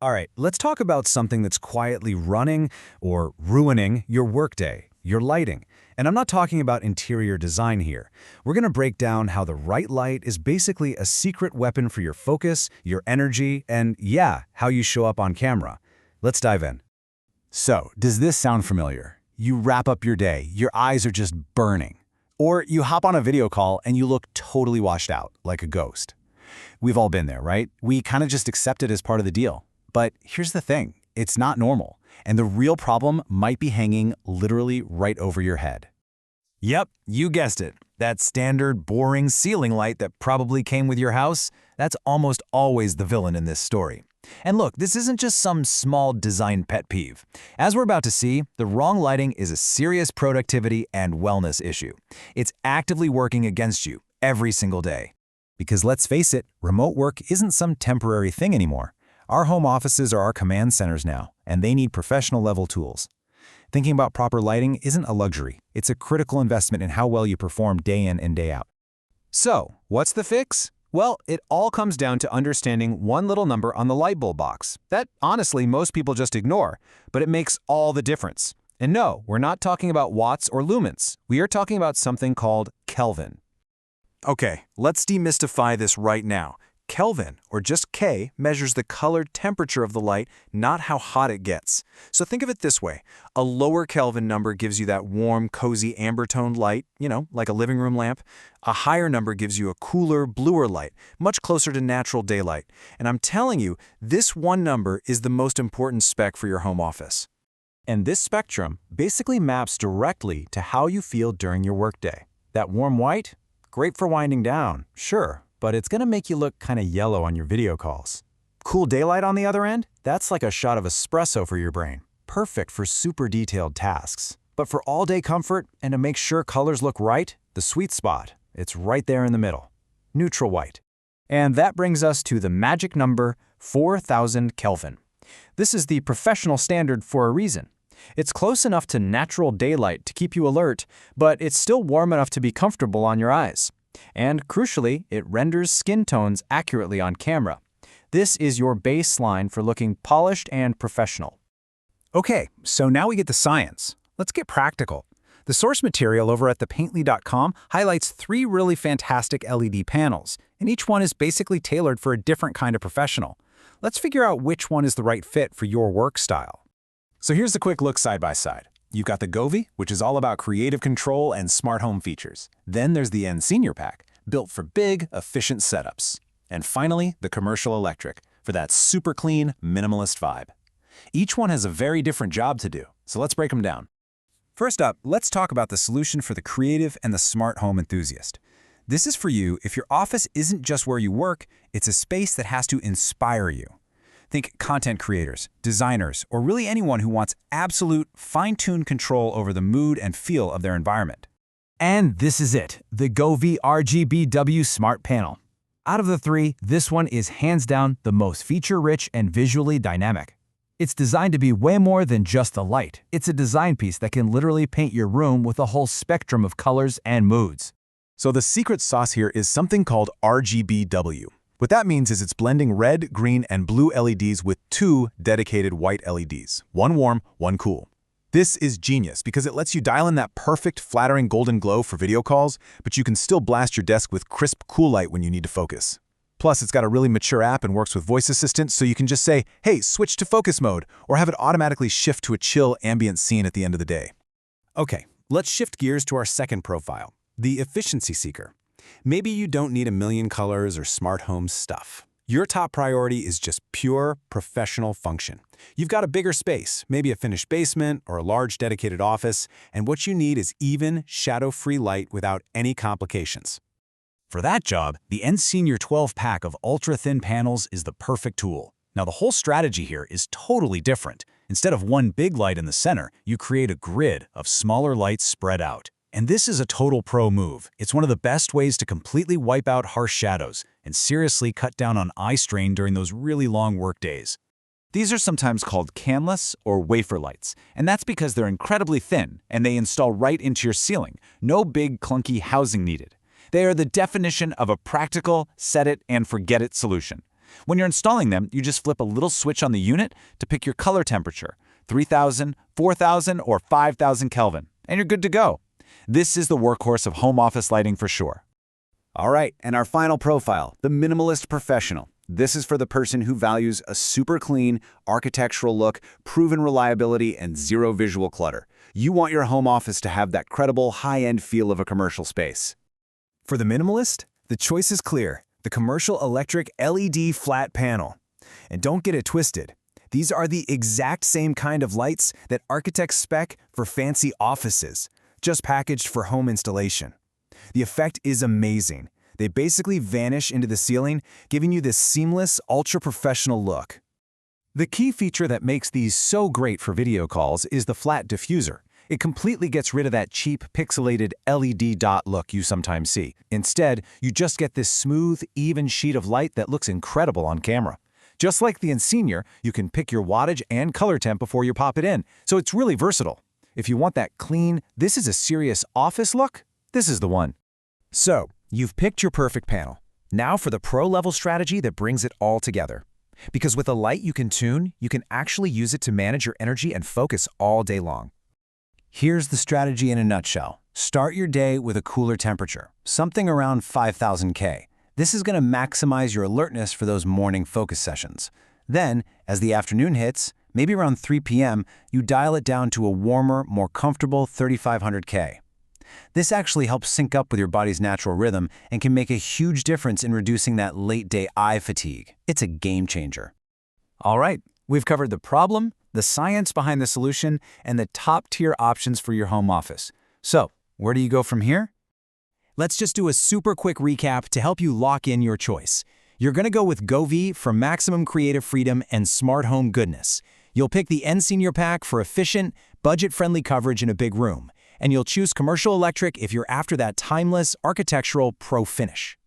All right, let's talk about something that's quietly running or ruining your workday, your lighting. And I'm not talking about interior design here. We're going to break down how the right light is basically a secret weapon for your focus, your energy, and yeah, how you show up on camera. Let's dive in. So, does this sound familiar? You wrap up your day, your eyes are just burning. Or you hop on a video call and you look totally washed out, like a ghost. We've all been there, right? We kind of just accept it as part of the deal. But here's the thing, it's not normal, and the real problem might be hanging literally right over your head. Yep, you guessed it. That standard, boring ceiling light that probably came with your house, that's almost always the villain in this story. And look, this isn't just some small design pet peeve. As we're about to see, the wrong lighting is a serious productivity and wellness issue. It's actively working against you every single day. Because let's face it, remote work isn't some temporary thing anymore. Our home offices are our command centers now, and they need professional-level tools. Thinking about proper lighting isn't a luxury. It's a critical investment in how well you perform day in and day out. So, what's the fix? Well, it all comes down to understanding one little number on the light bulb box. That, honestly, most people just ignore, but it makes all the difference. And no, we're not talking about watts or lumens. We are talking about something called Kelvin. Okay, let's demystify this right now. Kelvin, or just K, measures the color temperature of the light, not how hot it gets. So think of it this way. A lower Kelvin number gives you that warm, cozy amber-toned light, like a living room lamp. A higher number gives you a cooler, bluer light, much closer to natural daylight. And I'm telling you, this one number is the most important spec for your home office. And this spectrum basically maps directly to how you feel during your workday. That warm white? Great for winding down, sure. But it's going to make you look kind of yellow on your video calls. Cool daylight on the other end? That's like a shot of espresso for your brain. Perfect for super detailed tasks. But for all-day comfort and to make sure colors look right, the sweet spot, it's right there in the middle. Neutral white. And that brings us to the magic number 4,000 Kelvin. This is the professional standard for a reason. It's close enough to natural daylight to keep you alert, but it's still warm enough to be comfortable on your eyes. And crucially, it renders skin tones accurately on camera. This is your baseline for looking polished and professional. Okay, so now we get the science. Let's get practical. The source material over at thepaintly.com highlights 3 really fantastic LED panels, and each one is basically tailored for a different kind of professional. Let's figure out which one is the right fit for your work style. So here's a quick look side by side. You've got the Govee, which is all about creative control and smart home features. Then there's the N Senior Pack, built for big, efficient setups. And finally, the Commercial Electric, for that super clean, minimalist vibe. Each one has a very different job to do, so let's break them down. First up, let's talk about the solution for the creative and the smart home enthusiast. This is for you if your office isn't just where you work, it's a space that has to inspire you. Think content creators, designers, or really anyone who wants absolute, fine-tuned control over the mood and feel of their environment. And this is it, the Govee RGBW Smart Panel. Out of the 3, this one is hands down the most feature-rich and visually dynamic. It's designed to be way more than just the light. It's a design piece that can literally paint your room with a whole spectrum of colors and moods. So the secret sauce here is something called RGBW. What that means is it's blending red, green, and blue LEDs with 2 dedicated white LEDs, one warm, one cool. This is genius because it lets you dial in that perfect, flattering golden glow for video calls, but you can still blast your desk with crisp, cool light when you need to focus. Plus, it's got a really mature app and works with voice assistant, so you can just say, hey, switch to focus mode, or have it automatically shift to a chill, ambient scene at the end of the day. Okay, let's shift gears to our second profile, the efficiency seeker. Maybe you don't need a million colors or smart home stuff. Your top priority is just pure professional function. You've got a bigger space, maybe a finished basement or a large dedicated office, and what you need is even, shadow-free light without any complications. For that job, the N Senior 12 pack of ultra-thin panels is the perfect tool. Now, the whole strategy here is totally different. Instead of one big light in the center, you create a grid of smaller lights spread out. And this is a total pro move. It's one of the best ways to completely wipe out harsh shadows and seriously cut down on eye strain during those really long work days. These are sometimes called canless or wafer lights, and that's because they're incredibly thin and they install right into your ceiling. No big clunky housing needed. They are the definition of a practical set-it-and-forget-it solution. When you're installing them, you just flip a little switch on the unit to pick your color temperature, 3000, 4000, or 5000 Kelvin, and you're good to go. This is the workhorse of home office lighting for sure. All right, and our final profile, the minimalist professional. This is for the person who values a super clean, architectural look, proven reliability, and zero visual clutter. You want your home office to have that credible, high-end feel of a commercial space. For the minimalist, the choice is clear: the commercial electric LED flat panel. And don't get it twisted. These are the exact same kind of lights that architects spec for fancy offices, just packaged for home installation. The effect is amazing. They basically vanish into the ceiling, giving you this seamless, ultra-professional look. The key feature that makes these so great for video calls is the flat diffuser. It completely gets rid of that cheap, pixelated LED dot look you sometimes see. Instead, you just get this smooth, even sheet of light that looks incredible on camera. Just like the Insignia, you can pick your wattage and color temp before you pop it in, so it's really versatile. If you want that clean, this is a serious office look, this is the one. So, you've picked your perfect panel. Now for the pro-level strategy that brings it all together. Because with a light you can tune, you can actually use it to manage your energy and focus all day long. Here's the strategy in a nutshell. Start your day with a cooler temperature, something around 5000 K. This is going to maximize your alertness for those morning focus sessions. Then, as the afternoon hits, maybe around 3 p.m., you dial it down to a warmer, more comfortable 3500 K. This actually helps sync up with your body's natural rhythm and can make a huge difference in reducing that late-day eye fatigue. It's a game changer. All right, we've covered the problem, the science behind the solution, and the top-tier options for your home office. So, where do you go from here? Let's just do a super quick recap to help you lock in your choice. You're going to go with Govee for maximum creative freedom and smart home goodness. You'll pick the Insignia pack for efficient, budget-friendly coverage in a big room. And you'll choose commercial electric if you're after that timeless, architectural pro finish.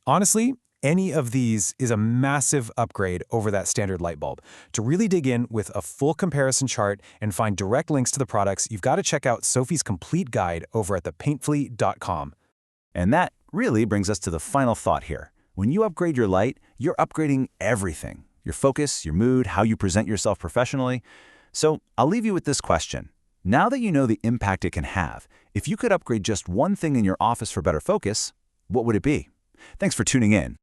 Honestly, any of these is a massive upgrade over that standard light bulb. To really dig in with a full comparison chart and find direct links to the products, you've got to check out Sophie's complete guide over at thepaintfully.com. And that really brings us to the final thought here. When you upgrade your light, you're upgrading everything. Your focus, your mood, how you present yourself professionally. So I'll leave you with this question. Now that you know the impact it can have, if you could upgrade just one thing in your office for better focus, what would it be? Thanks for tuning in.